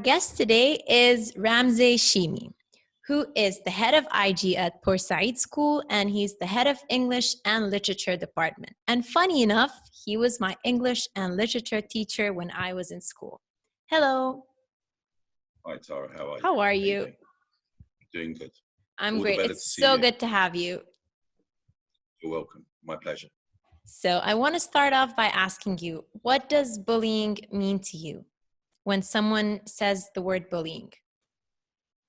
guest today is Rmzi Shimi, who is the head of IG at Bورسعيد School, and he's the head of English and Literature department. And funny enough, he was my English and Literature teacher when I was in school. Hello. Hi, Tara. How are you? How are you? Doing good. I'm great. It's so good to have you. You're welcome. My pleasure. So I want to start off by asking you, what does bullying mean to you? When someone says the word bullying,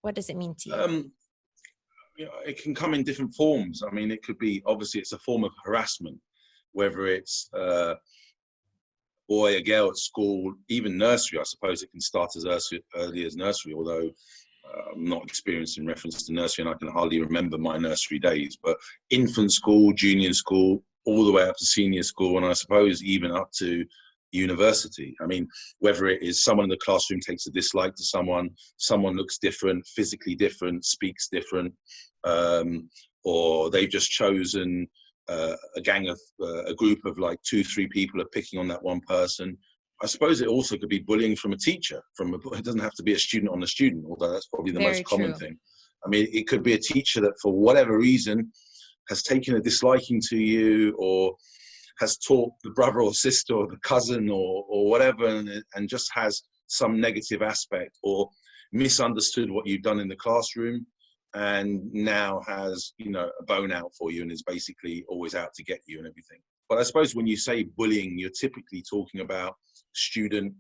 what does it mean to you? It can come in different forms. I mean, it could be, obviously, it's a form of harassment, whether it's a boy, a girl at school, even nursery. I suppose it can start as early as nursery, although I'm not experienced in reference to nursery and I can hardly remember my nursery days. But infant school, junior school, all the way up to senior school, and I suppose even up to university. I mean, whether it is someone in the classroom takes a dislike to someone looks different, physically different, speaks different, or they've just chosen a group of like 2-3 people are picking on that one person. I suppose it also could be bullying from a teacher. It doesn't have to be a student on a student, although that's probably the most common thing. I mean, it could be a teacher that for whatever reason has taken a disliking to you, or has taught the brother or sister or the cousin or whatever, and just has some negative aspect, or misunderstood what you've done in the classroom, and now has, a bone out for you and is basically always out to get you and everything. But I suppose when you say bullying, you're typically talking about student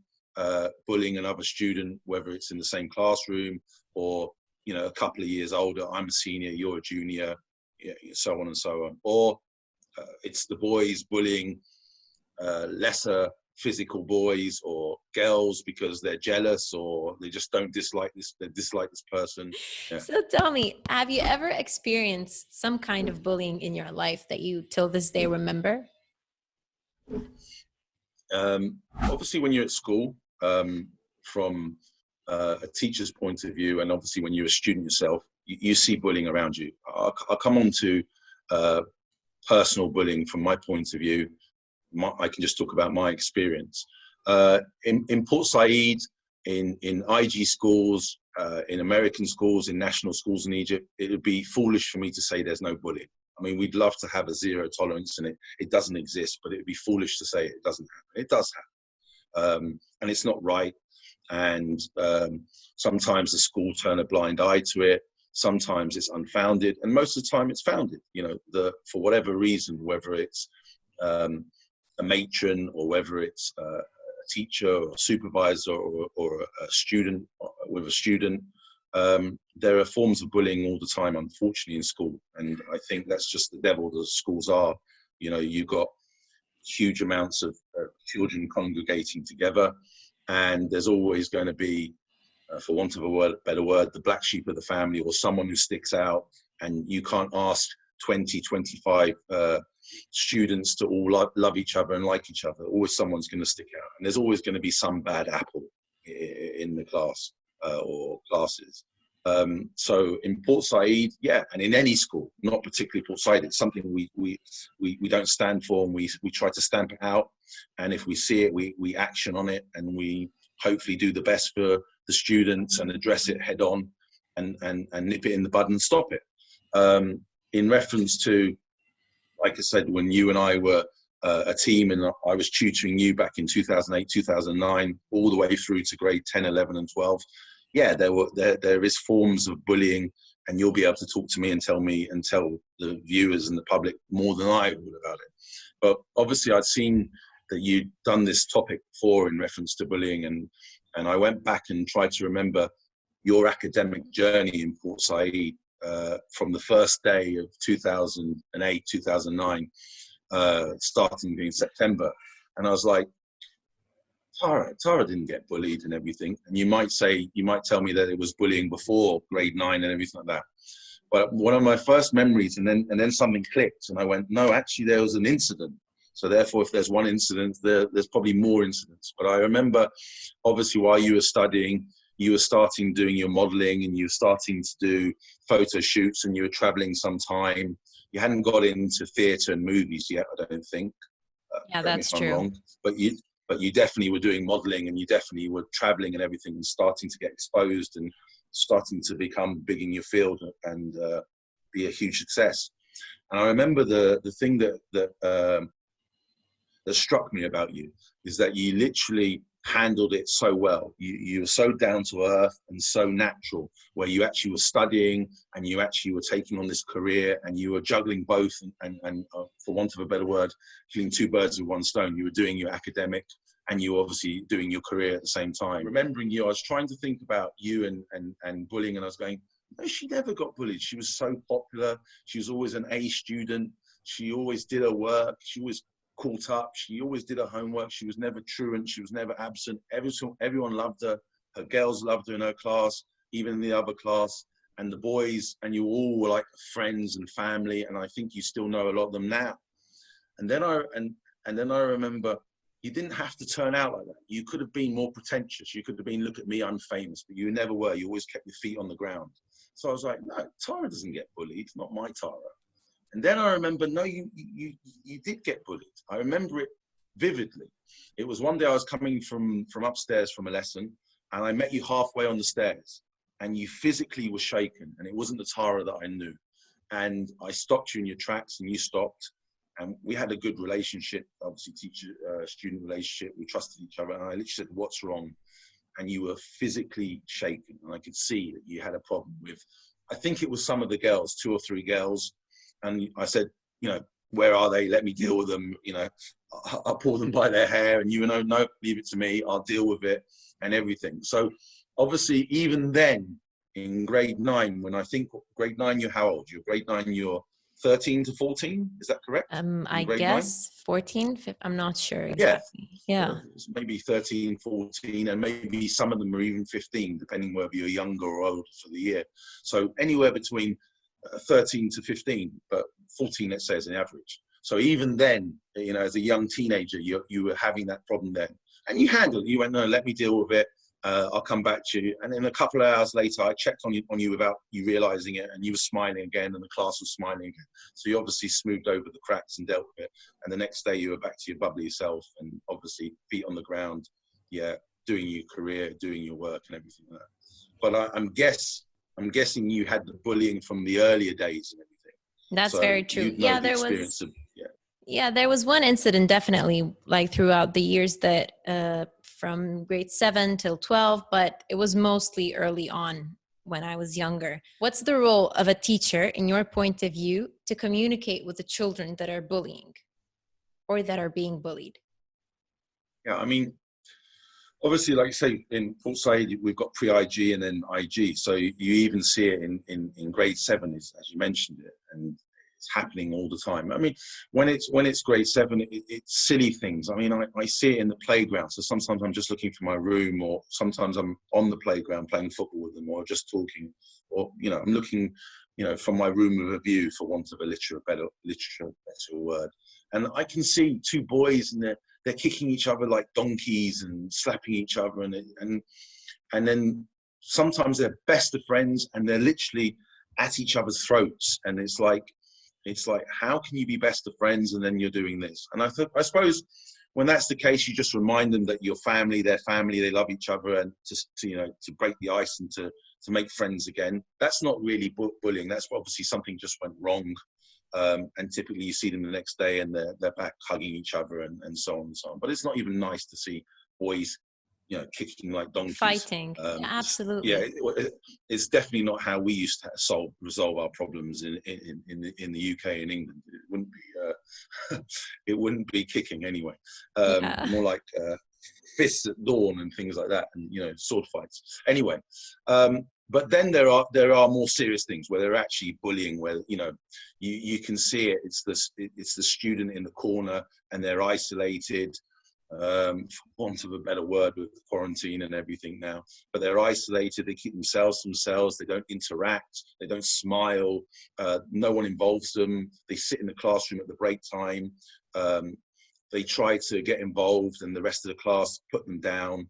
bullying another student, whether it's in the same classroom or, a couple of years older. I'm a senior, you're a junior, so on and so on. Or it's the boys bullying lesser physical boys or girls because they're jealous, or they just don't dislike this person. Yeah. So tell me, have you ever experienced some kind of bullying in your life that you till this day remember? Obviously when you're at school, from a teacher's point of view, and obviously when you're a student yourself, you see bullying around you. I'll come on to personal bullying from my point of view. I can just talk about my experience. In Bورسعيد, in IG schools, in American schools, in national schools in Egypt, it would be foolish for me to say there's no bullying. I mean, we'd love to have a zero tolerance, and it doesn't exist, but it would be foolish to say it doesn't happen. It does happen. And it's not right. And sometimes the school turn a blind eye to it. Sometimes it's unfounded, and most of the time it's founded. For whatever reason, whether it's a matron, or whether it's a teacher or a supervisor or a student with a student, there are forms of bullying all the time, unfortunately, in school. And I think that's just the devil that schools are. You've got huge amounts of children congregating together, and there's always going to be, for want of a better word, the black sheep of the family, or someone who sticks out, and you can't ask 20-25 students to all love each other and like each other. Always someone's going to stick out, and there's always going to be some bad apple in the class or classes. So in Bورسعيد, and in any school, not particularly Bورسعيد, it's something we don't stand for, and we try to stamp it out. And if we see it, we action on it, and we hopefully do the best for the students and address it head on, and nip it in the bud and stop it. In reference to, like I said, when you and I were a team, and I was tutoring you back in 2008, 2009, all the way through to grade 10, 11 and 12. There is forms of bullying, and you'll be able to talk to me and tell the viewers and the public more than I would about it. But obviously I'd seen that you'd done this topic before in reference to bullying, and I went back and tried to remember your academic journey in Bورسعيد from the first day of 2008, 2009, starting in September. And I was like, Tara didn't get bullied and everything. And you might tell me that it was bullying before grade 9 and everything like that. But one of my first memories, and then something clicked, and I went, no, actually there was an incident. So therefore, if there's one incident, there's probably more incidents. But I remember, obviously, while you were studying, you were starting doing your modeling, and you were starting to do photo shoots, and you were traveling sometime. You hadn't got into theatre and movies yet, I don't think. Yeah, that's true. Wrong. But but you definitely were doing modeling, and you definitely were traveling and everything, and starting to get exposed and starting to become big in your field and be a huge success. And I remember the thing that struck me about you is that you literally handled it so well. You were so down to earth and so natural, where you actually were studying and you actually were taking on this career, and you were juggling both and for want of a better word, killing two birds with one stone. You were doing your academic and you were obviously doing your career at the same time. Remembering you, I was trying to think about you and bullying, and I was going, no, she never got bullied. She was so popular. She was always an A student. She always did her work. She always caught up. She always did her homework. She was never truant. She was never absent. Everyone loved her. Her girls loved her in her class, even in the other class. And the boys, and you all were like friends and family. And I think you still know a lot of them now. And then I remember you didn't have to turn out like that. You could have been more pretentious. You could have been, look at me, I'm famous, but you never were. You always kept your feet on the ground. So I was like, no, Tara doesn't get bullied. It's not my Tara. And then I remember, no, you did get bullied. I remember it vividly. It was one day I was coming from upstairs from a lesson, and I met you halfway on the stairs, and you physically were shaken, and it wasn't the Tara that I knew. And I stopped you in your tracks, and you stopped, and we had a good relationship, obviously teacher-student relationship. We trusted each other, and I literally said, what's wrong? And you were physically shaken, and I could see that you had a problem with, I think it was some of the girls, 2 or 3 girls. And I said, you know, where are they? Let me deal with them. You know, I'll pull them by their hair, and you know, no, leave it to me. I'll deal with it and everything. So obviously, even then in grade 9, when I think grade 9, you're how old? You're grade 9, you're 13 to 14. Is that correct? I guess 14, 15, I'm not sure exactly. Yeah. Maybe 13, 14, and maybe some of them are even 15, depending whether you're younger or older for the year. So anywhere between 13 to 15, but 14, let's say, as an average. So even then, you know, as a young teenager, you were having that problem then, and you handled it. You went, no, let me deal with it. I'll come back to you. And then a couple of hours later, I checked on you without you realizing it, and you were smiling again, and the class was smiling again. So you obviously smoothed over the cracks and dealt with it. And the next day, you were back to your bubbly self, and obviously feet on the ground, doing your career, doing your work, and everything like that. But I'm guessing you had the bullying from the earlier days and everything. That's so very true. Yeah, there was. Yeah, there was one incident definitely, like throughout the years that from grade 7 till 12, but it was mostly early on when I was younger. What's the role of a teacher, in your point of view, to communicate with the children that are bullying or that are being bullied? Yeah, I mean, obviously, like I say, in Bورسعيد, we've got pre-IG and then IG. So you even see it in grade 7, as you mentioned it, and it's happening all the time. I mean, when it's grade 7, it's silly things. I mean, I see it in the playground. So sometimes I'm just looking for my room, or sometimes I'm on the playground playing football with them, or just talking, or, you know, I'm looking, you know, from my room with a view, for want of a better word. And I can see 2 boys, and they're kicking each other like donkeys and slapping each other, and then sometimes they're best of friends, and they're literally at each other's throats, and it's like, how can you be best of friends and then you're doing this? And I suppose when that's the case, you just remind them that your family, their family, they love each other, and to break the ice and to make friends again. That's not really bullying. That's obviously something just went wrong. And typically you see them the next day, and they're back hugging each other and so on and so on. But it's not even nice to see boys, you know, kicking like donkeys. Fighting. Yeah, absolutely. Yeah, it's definitely not how we used to resolve our problems in the UK and England. It wouldn't be kicking anyway. More like fists at dawn and things like that, and, you know, sword fights. Anyway, but then there are more serious things where they're actually bullying, where, you know, you can see it. It's the student in the corner, and they're isolated, for want of a better word, with the quarantine and everything now. But they're isolated. They keep themselves to themselves. They don't interact. They don't smile. No one involves them. They sit in the classroom at the break time. They try to get involved, and the rest of the class put them down.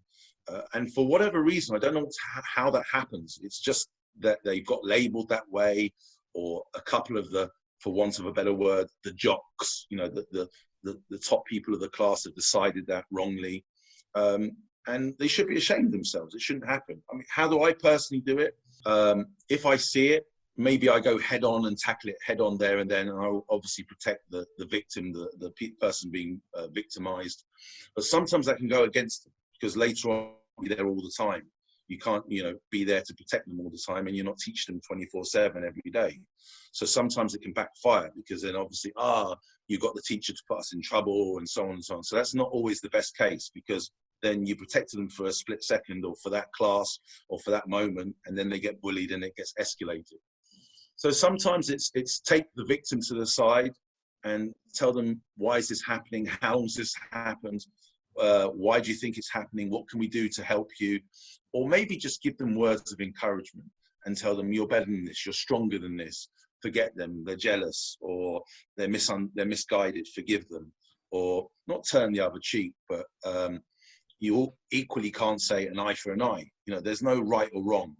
And for whatever reason, I don't know how that happens. It's just that they got labeled that way, or a couple of the, for want of a better word, the jocks, you know, the the top people of the class have decided that wrongly. And they should be ashamed of themselves. It shouldn't happen. I mean, how do I personally do it? If I see it, maybe I go head on and tackle it head on there and then, and I'll obviously protect the victim, the person being victimized. But sometimes that can go against them, because later on, you'll be there all the time. You can't, be there to protect them all the time, and you're not teaching them 24/7 every day. So sometimes it can backfire, because then obviously, you got the teacher to put us in trouble and so on and so on. So that's not always the best case, because then you protected them for a split second or for that class or for that moment, and then they get bullied and it gets escalated. So sometimes it's take the victim to the side and tell them, why is this happening? How long has this happened? Why do you think it's happening? What can we do to help you? Or maybe just give them words of encouragement and tell them, you're better than this, you're stronger than this. Forget them, they're jealous, or they're misguided, forgive them. Or not turn the other cheek, but you equally can't say an eye for an eye. There's no right or wrong,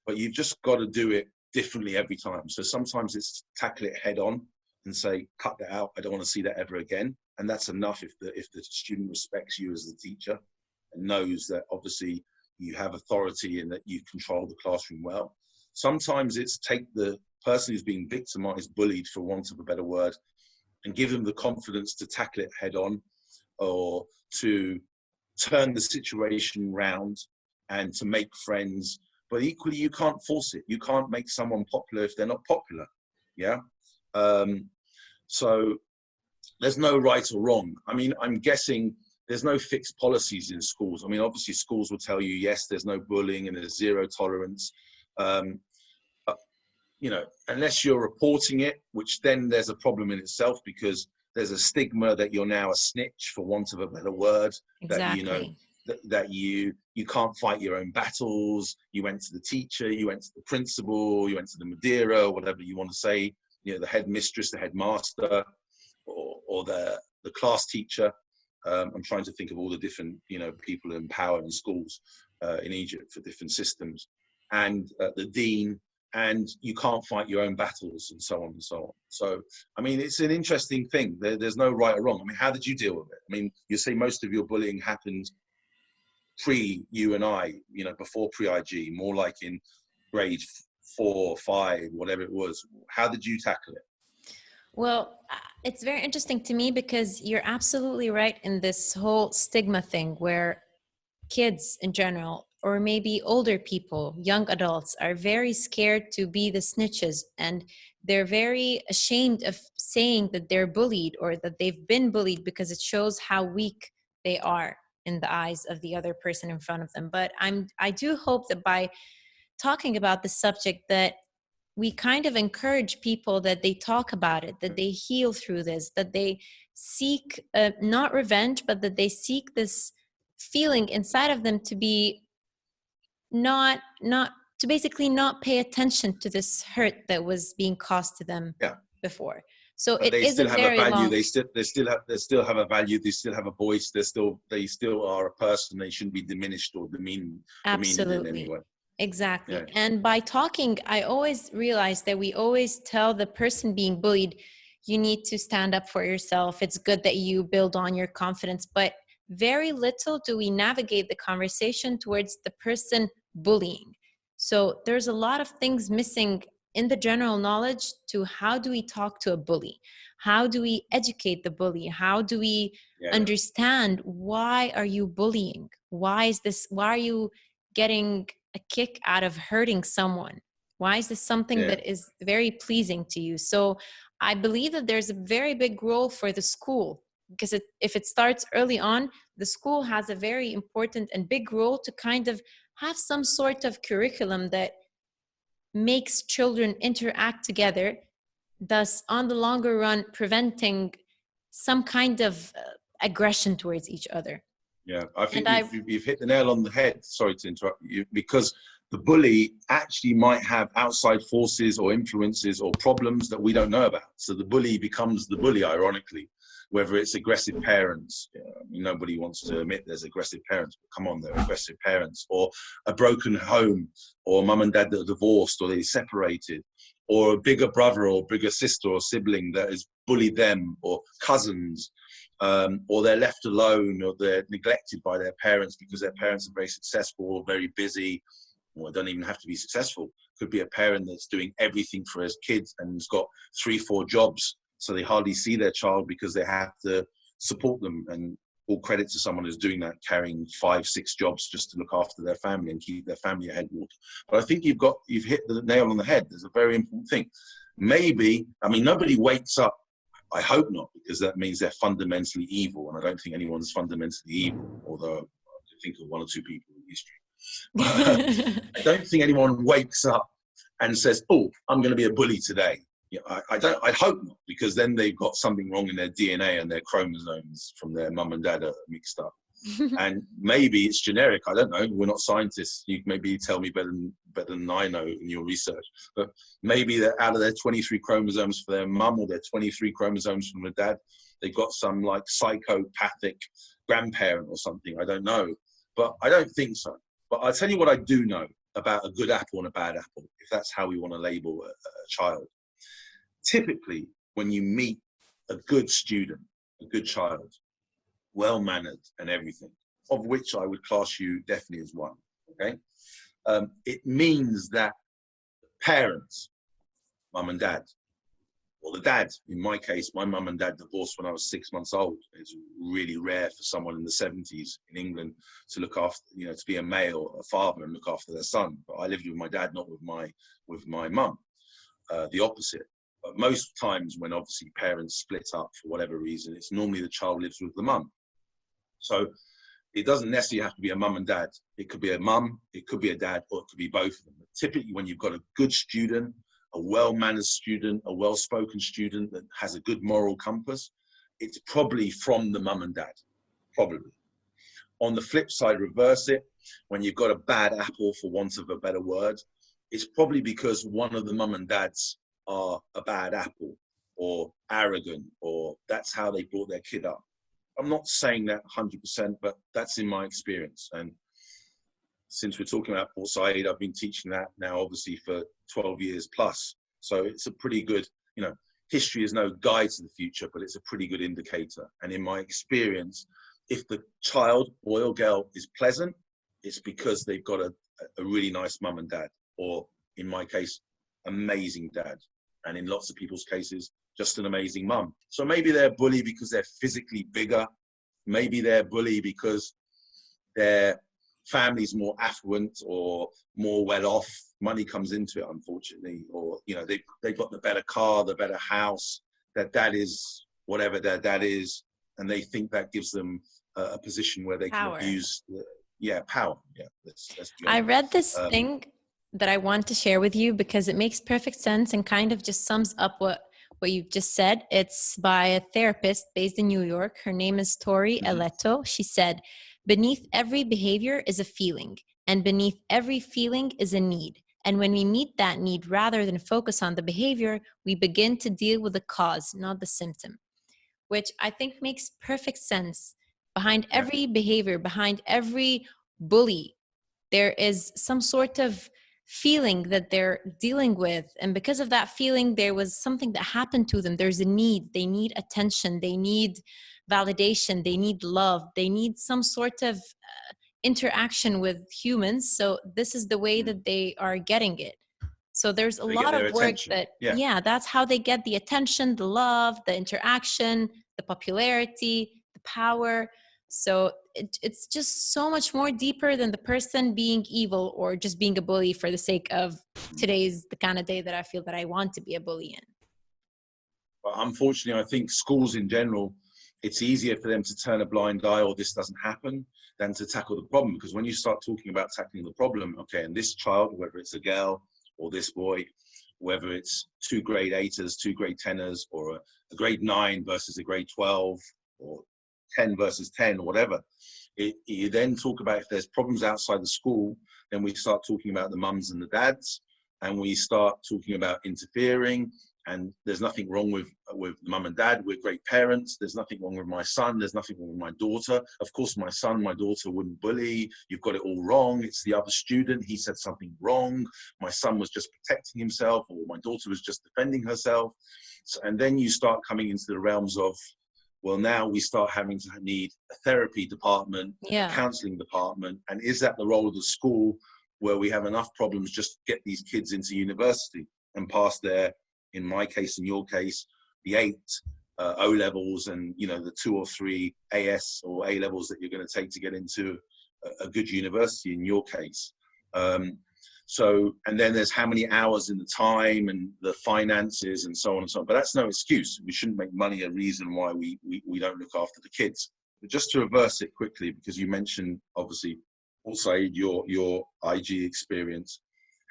but you've just got to do it differently every time. So sometimes it's tackle it head on and say, cut that out, I don't want to see that ever again. And that's enough if the student respects you as the teacher and knows that obviously you have authority and that you control the classroom well. Sometimes it's take the person who's being victimized, bullied, for want of a better word, and give them the confidence to tackle it head on, or to turn the situation round and to make friends. But equally, you can't force it. You can't make someone popular if they're not popular. Yeah. So there's no right or wrong. I mean, I'm guessing there's no fixed policies in schools. I mean, obviously schools will tell you, yes, there's no bullying and there's zero tolerance. Unless you're reporting it, which then there's a problem in itself, because there's a stigma that you're now a snitch, for want of a better word. Exactly. That you can't fight your own battles. You went to the teacher, you went to the principal, you went to the Madeira, whatever you want to say, the headmistress, the headmaster, or the class teacher. I'm trying to think of all the different, people in power in schools in Egypt for different systems, and the dean, and you can't fight your own battles, and so on and so on. So, I mean, it's an interesting thing. There's no right or wrong. I mean, how did you deal with it? I mean, you say most of your bullying happened pre-you and I, before pre-IG, more like in grade 4, 5, whatever it was. How did you tackle it? Well, it's very interesting to me, because you're absolutely right in this whole stigma thing, where kids in general, or maybe older people, young adults, are very scared to be the snitches, and they're very ashamed of saying that they're bullied or that they've been bullied, because it shows how weak they are in the eyes of the other person in front of them. But I do hope that by talking about the subject, that we kind of encourage people, that they talk about it, that they heal through this, that they seek not revenge, but that they seek this feeling inside of them to be not to basically not pay attention to this hurt that was being caused to them before. So but it is a very long. They still have a value. They still have a voice. They still are a person. They shouldn't be diminished or demeaned in any way. Exactly. Yeah. And by talking, I always realize that we always tell the person being bullied, you need to stand up for yourself. It's good that you build on your confidence. But very little do we navigate the conversation towards the person bullying. So there's a lot of things missing in the general knowledge to how do we talk to a bully? How do we educate the bully? How do we understand, why are you bullying? Why are you getting a kick out of hurting someone? Why is this something that is very pleasing to you? So I believe that there's a very big role for the school, because if it starts early on, the school has a very important and big role to kind of have some sort of curriculum that makes children interact together, thus on the longer run preventing some kind of aggression towards each other. Yeah, I think you've hit the nail on the head. Sorry to interrupt you, because the bully actually might have outside forces or influences or problems that we don't know about. So the bully becomes the bully, ironically, whether it's aggressive parents. Nobody wants to admit there's aggressive parents, but come on, they're aggressive parents. Or a broken home, or mum and dad that are divorced, or they separated, or a bigger brother or bigger sister or sibling that has bullied them, or cousins, or they're left alone, or they're neglected by their parents because their parents are very successful or very busy. Well, it don't even have to be successful. Could be a parent that's doing everything for his kids and has got 3-4 jobs, so they hardly see their child because they have to support them. And all credit to someone who's doing that, carrying 5-6 jobs just to look after their family and keep their family ahead water. But I think you've hit the nail on the head. There's a very important thing. Maybe, nobody wakes up. I hope not, because that means they're fundamentally evil, and I don't think anyone's fundamentally evil, although I can think of 1 or 2 people in history. I don't think anyone wakes up and says, "Oh, I'm going to be a bully today." I hope not, because then they've got something wrong in their DNA and their chromosomes from their mum and dad are mixed up. And maybe it's generic. I don't know. We're not scientists. You maybe tell me better than I know in your research. But maybe that out of their 23 chromosomes for their mum or their 23 chromosomes from their dad, they've got some like psychopathic grandparent or something. I don't know. But I don't think so. But I'll tell you what I do know about a good apple and a bad apple, if that's how we want to label a child. Typically, when you meet a good student, a good child, well-mannered and everything, of which I would class you definitely as one, okay? It means that parents, mum and dad, or the dad, in my case, my mum and dad divorced when I was 6 months old. It's really rare for someone in the 70s in England to look after, to be a male, a father, and look after their son. But I lived with my dad, not with my mum, the opposite. But most times when obviously parents split up for whatever reason, it's normally the child lives with the mum. So it doesn't necessarily have to be a mum and dad. It could be a mum, it could be a dad, or it could be both of them. But typically when you've got a good student, a well-mannered student, a well-spoken student that has a good moral compass, it's probably from the mum and dad, probably. On the flip side, reverse it, when you've got a bad apple, for want of a better word, it's probably because one of the mum and dads are a bad apple or arrogant, or that's how they brought their kid up. I'm not saying that 100%, but that's in my experience. And since we're talking about Bورسعيد, I've been teaching that now obviously for 12 years plus. So it's a pretty good, history is no guide to the future, but it's a pretty good indicator. And in my experience, if the child, boy or girl, is pleasant, it's because they've got a really nice mum and dad, or in my case, amazing dad. And in lots of people's cases, just an amazing mum. So maybe they're a bully because they're physically bigger. Maybe they're a bully because their family's more affluent or more well-off. Money comes into it, unfortunately. Or, they've got the better car, the better house. Their dad is whatever their dad is. And they think that gives them a position where they Power. can abuse power. Yeah, let's be I honest. read this thing that I want to share with you because it makes perfect sense and kind of just sums up what you've just said. It's by a therapist based in New York. Her name is Tara. She said, "Beneath every behavior is a feeling, and beneath every feeling is a need. And when we meet that need, rather than focus on the behavior, we begin to deal with the cause, not the symptom," which I think makes perfect sense. Behind every behavior, behind every bully, there is some sort of feeling that they're dealing with. And because of that feeling, there was something that happened to them. There's a need. They need attention. They need validation. They need love. They need some sort of interaction with humans. So this is the way that they are getting it. So there's a lot of work that, that's how they get the attention, the love, the interaction, the popularity, the power. So it's just so much more deeper than the person being evil or just being a bully for the sake of today's the kind of day that I feel that I want to be a bully in. But unfortunately, I think schools in general, it's easier for them to turn a blind eye or this doesn't happen than to tackle the problem. Because when you start talking about tackling the problem, and this child, whether it's a girl or this boy, whether it's 2 grade 8ers, 2 grade 10ers, or a grade 9 versus a grade 12, or 10 versus 10 or whatever. You then talk about if there's problems outside the school, then we start talking about the mums and the dads, and we start talking about interfering. And there's nothing wrong with mum and dad. We're great parents. There's nothing wrong with my son. There's nothing wrong with my daughter. Of course, my son, my daughter wouldn't bully. You've got it all wrong. It's the other student. He said something wrong. My son was just protecting himself, or my daughter was just defending herself. So, and then you start coming into the realms of, well, now we start having to need a therapy department, a counseling department. And is that the role of the school, where we have enough problems just to get these kids into university and pass their, in my case, in your case, the 8 O levels and, you know, the 2 or 3 AS or A levels that you're going to take to get into a good university in your case. So, and then there's how many hours in the time and the finances and so on and so on. But that's no excuse. We shouldn't make money a reason why we don't look after the kids. But just to reverse it quickly, because you mentioned, obviously, Bورسعيد, your IG experience.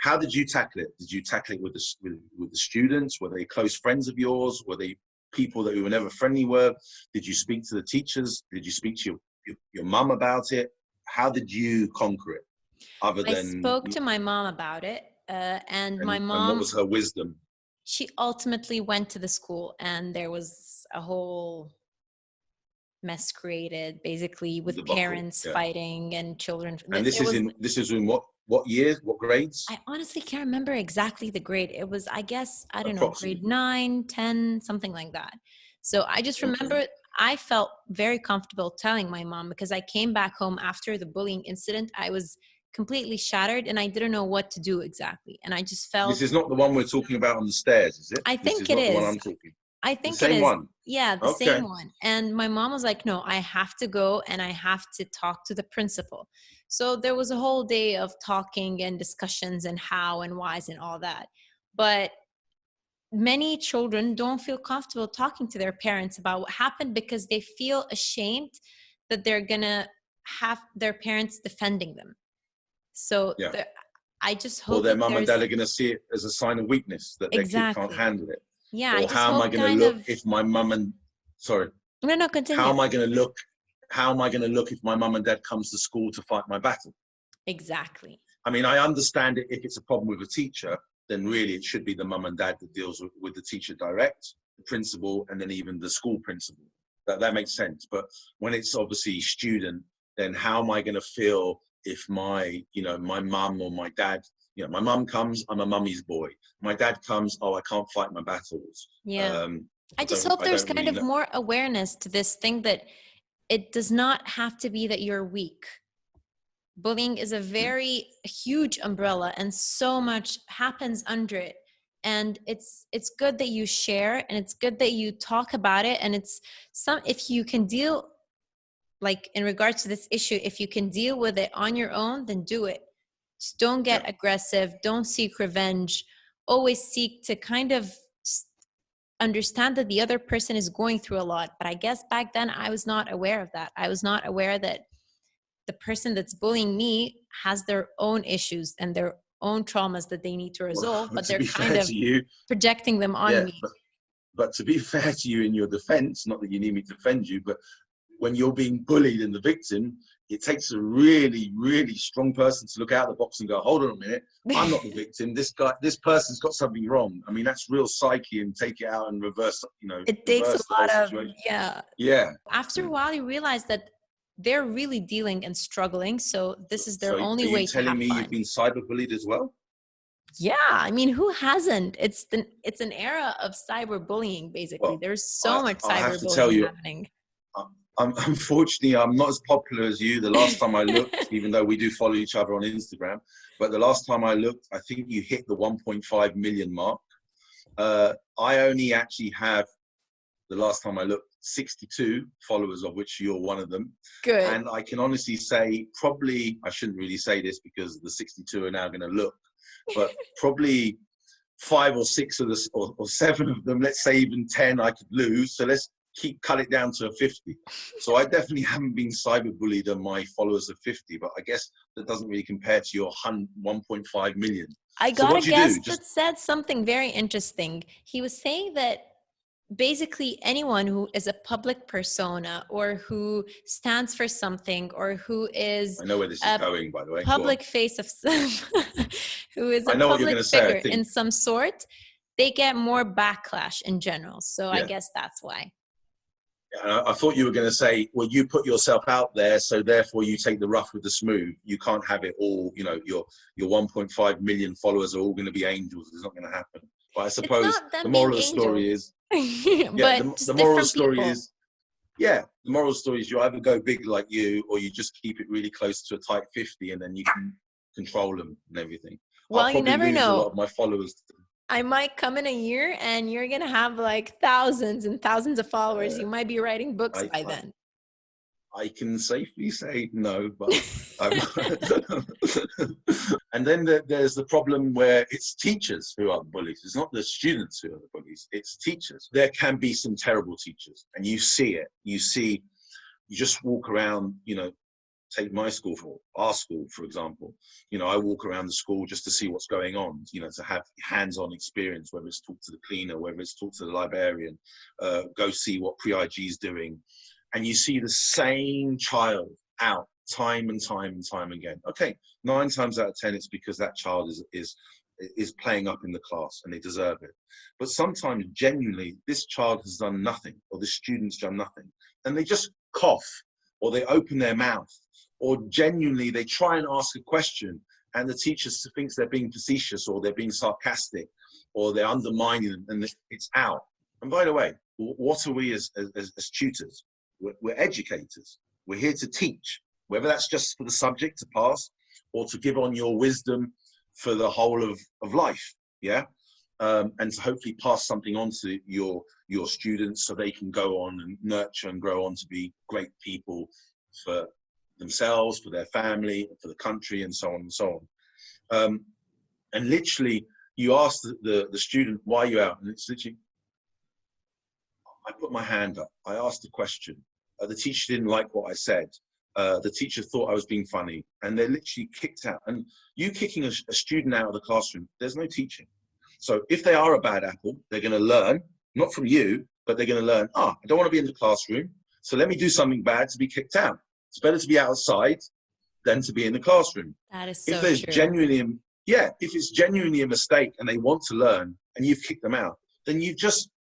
How did you tackle it? Did you tackle it with the students? Were they close friends of yours? Were they people that you were never friendly with? Did you speak to the teachers? Did you speak to your mum about it? How did you conquer it? I spoke to my mom about it, and my mom. And what was her wisdom? She ultimately went to the school, and there was a whole mess created, basically, with parents fighting and children. And this is in what years, what grades? I honestly can't remember exactly the grade. It was, I guess, I don't know, grade 9, 10, something like that. So I just remember I felt very comfortable telling my mom, because I came back home after the bullying incident. I was completely shattered and I didn't know what to do exactly. And I just felt... This is not the one we're talking about on the stairs, is it? I think it is. The one I'm talking. I think it is. One. Yeah, the same one. And my mom was like, no, I have to go and I have to talk to the principal. So there was a whole day of talking and discussions and how and whys and all that. But many children don't feel comfortable talking to their parents about what happened, because they feel ashamed that they're going to have their parents defending them. So I just hope... Or their mum and dad are going to see it as a sign of weakness, that their kid can't handle it. Yeah. Or how am I going to look if my mum and... Sorry. No, continue. How am I going to look if my mum and dad comes to school to fight my battle? Exactly. I mean, I understand it. If it's a problem with a teacher, then really it should be the mum and dad that deals with the teacher direct, the principal, and then even the school principal. That makes sense. But when it's obviously student, then how am I going to feel if my mum or my dad, my mum comes, I'm a mummy's boy. My dad comes, I can't fight my battles. Yeah. I just hope there's kind of more awareness to this thing, that it does not have to be that you're weak. Bullying is a very huge umbrella, and so much happens under it. And it's good that you share, and it's good that you talk about it. And if you can deal, like in regards to this issue, if you can deal with it on your own, then do it. Just don't get aggressive. Don't seek revenge. Always seek to kind of understand that the other person is going through a lot. But I guess back then I was not aware of that. I was not aware that the person that's bullying me has their own issues and their own traumas that they need to resolve, but they're kind of projecting them on me. But to be fair to you in your defense, not that you need me to defend you, but when you're being bullied and the victim, it takes a really, really strong person to look out of the box and go, hold on a minute, I'm not the victim. This person's got something wrong. I mean, that's real psyche, and take it out and reverse, It takes a lot of, Yeah. After a while, you realize that they're really dealing and struggling. So this is their only way to have fun. Are you telling me you've been cyberbullied as well? Yeah. I mean, who hasn't? It's an era of cyberbullying, basically. Well, there's so much cyberbullying happening. Unfortunately, I'm not as popular as you. The last time I looked, even though we do follow each other on Instagram, but the last time I looked, I think you hit the 1.5 million mark. I only actually have, the last time I looked, 62 followers, of which you're one of them. Good. And I can honestly say, probably, I shouldn't really say this because the 62 are now going to look, but probably 5 or 6 of this, or 7 of them, let's say even 10, I could lose. So let's cut it down to 50. So I definitely haven't been cyberbullied and my followers are 50, but I guess that doesn't really compare to your 1.5 million. I got a guest that said something very interesting. He was saying that basically anyone who is a public persona or who stands for something or who is I know where this is going, by the way. public face of some, who is a I know what you're public going to say, figure I think. in some sort, they get more backlash in general. So I guess that's why. I thought you were going to say, well, you put yourself out there, so therefore you take the rough with the smooth. You can't have it all, you know, your 1.5 million followers are all going to be angels. It's not going to happen. But I suppose the moral of the story is, the moral of the story is, the moral of the story is you either go big like you, or you just keep it really close to a tight 50, and then you can control them and everything. Well, you never know. A lot of my followers. I might come in a year and you're going to have like thousands and thousands of followers. You might be writing books by then. I can safely say no, but and then there's the problem where it's teachers who are the bullies. It's not the students who are the bullies, it's teachers. There can be some terrible teachers, and you see it. You just walk around, you know, take my school, for our school, for example. You know, I walk around the school just to see what's going on, you know, to have hands-on experience, whether it's talk to the cleaner, whether it's talk to the librarian, go see what pre-IG is doing. And you see the same child out time and time and time again. Okay, 9 times out of 10, it's because that child is playing up in the class and they deserve it. But sometimes, genuinely, this child has done nothing, or the student's done nothing, and they just cough, or they open their mouth, or genuinely they try and ask a question and the teacher thinks they're being facetious, or they're being sarcastic, or they're undermining them, and it's out. And by the way, what are we as tutors? We're educators. We're here to teach, whether that's just for the subject to pass or to give on your wisdom for the whole of life, and to hopefully pass something on to your students so they can go on and nurture and grow on to be great people for themselves, for their family, for the country, and so on and so on. And literally, you ask the student, why are you out? And it's literally, I put my hand up. I asked a question. The teacher didn't like what I said. The teacher thought I was being funny, and they're literally kicked out. And you kicking a student out of the classroom, there's no teaching. So if they are a bad apple, they're going to learn, not from you, but they're going to learn, I don't want to be in the classroom, so let me do something bad to be kicked out. It's better to be outside than to be in the classroom. That is so if there's true. If it's genuinely a mistake and they want to learn and you've kicked them out, then you've just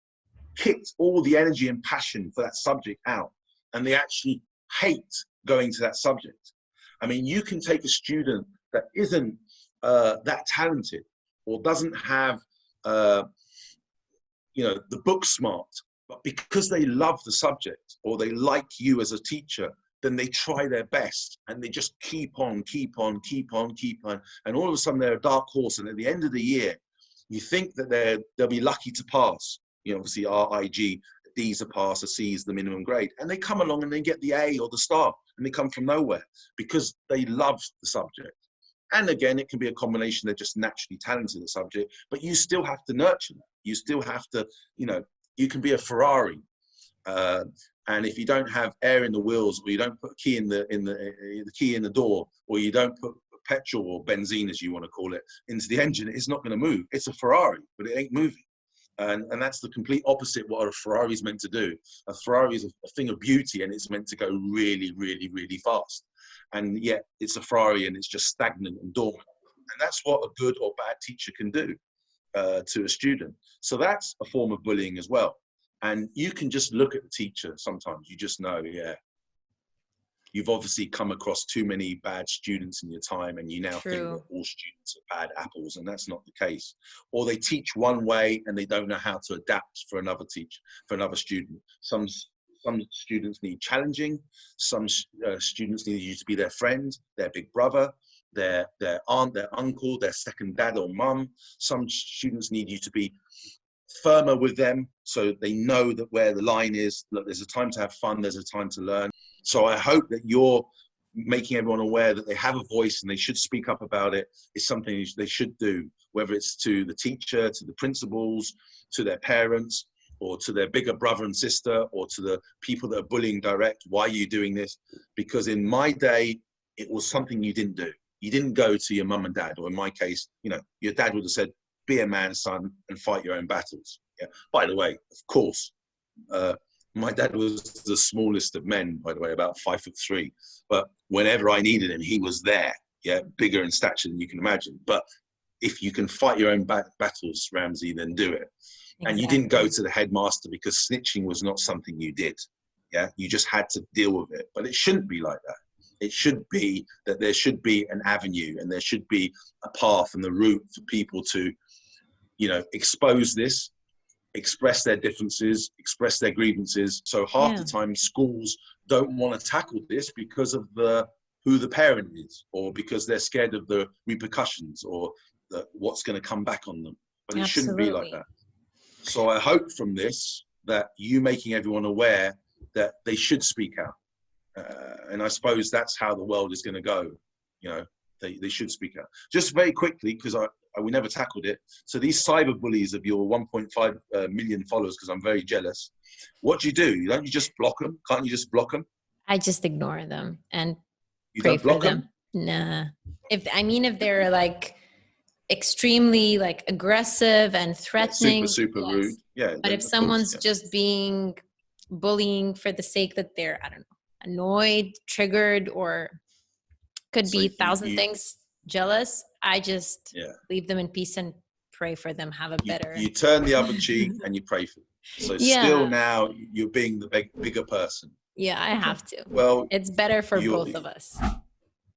kicked all the energy and passion for that subject out, and they actually hate going to that subject. I mean, you can take a student that isn't that talented, or doesn't have, the book smart, but because they love the subject, or they like you as a teacher, then they try their best, and they just keep on, and all of a sudden they're a dark horse, and at the end of the year, you think that they'll be lucky to pass. You know, obviously RIG, D's a pass, a C is the minimum grade, and they come along and they get the A or the star, and they come from nowhere because they love the subject. And again, it can be a combination, they're just naturally talented at the subject, but you still have to nurture them. You still have to, you can be a Ferrari, and if you don't have air in the wheels, or you don't put a key in the key in the door, or you don't put petrol or benzene, as you want to call it, into the engine, it's not going to move. It's a Ferrari, but it ain't moving. And that's the complete opposite what a Ferrari is meant to do. A Ferrari is a thing of beauty, and it's meant to go really, really, really fast. And yet it's a Ferrari, and it's just stagnant and dormant. And that's what a good or bad teacher can do to a student. So that's a form of bullying as well. And you can just look at the teacher sometimes. You just know, you've obviously come across too many bad students in your time, and you now think that all students are bad apples, and that's not the case. Or they teach one way and they don't know how to adapt for another student. Some students need challenging. Some students need you to be their friend, their big brother, their aunt, their uncle, their second dad or mum. Some students need you to be firmer with them, so they know that where the line is. Look, there's a time to have fun, there's a time to learn. So I hope that you're making everyone aware that they have a voice and they should speak up about it. It's something they should do, whether it's to the teacher, to the principals, to their parents, or to their bigger brother and sister, or to the people that are bullying direct. Why are you doing this? Because in my day, it was something you didn't do. You didn't go to your mum and dad, or in my case, your dad would have said, be a man, son, and fight your own battles. Yeah. By the way, of course, my dad was the smallest of men, by the way, about 5'3". But whenever I needed him, he was there. Yeah, bigger in stature than you can imagine. But if you can fight your own battles, Ramsey, then do it. Exactly. And you didn't go to the headmaster because snitching was not something you did. Yeah, you just had to deal with it. But it shouldn't be like that. It should be that there should be an avenue and there should be a path and the route for people to, you know, expose this, express their differences, express their grievances. So half the time schools don't want to tackle this because of who the parent is, or because they're scared of the repercussions or what's going to come back on them. But it shouldn't be like that. So I hope from this that you making everyone aware that they should speak out. And I suppose that's how the world is going to go. You know, they should speak out. Just very quickly, because we never tackled it. So these cyber bullies of your 1.5 million followers, because I'm very jealous. What do? Don't you just block them? Can't you just block them? I just ignore them and you pray don't block for them. Nah. If they're like extremely like aggressive and threatening, super rude. Yeah. But if someone's just being bullying for the sake that they're, I don't know, annoyed, triggered, or could be 1,000 things, jealous, I just leave them in peace and pray for them. Have a better. You turn the other cheek and you pray for them. So still now you're being the bigger person. Yeah, I have to. Well, it's better for both of us.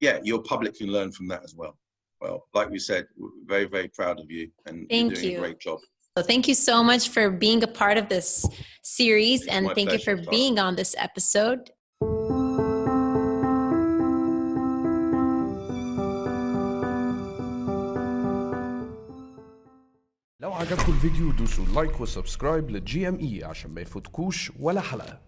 Yeah, your public can learn from that as well. Well, like we said, we're very, very proud of you, and you're doing a great job. So thank you so much for being a part of this series, and thank you for being on this episode. لو عجبكم الفيديو دوسوا لايك وسبسكرايب للGME عشان ما يفوتكوش ولا حلقة.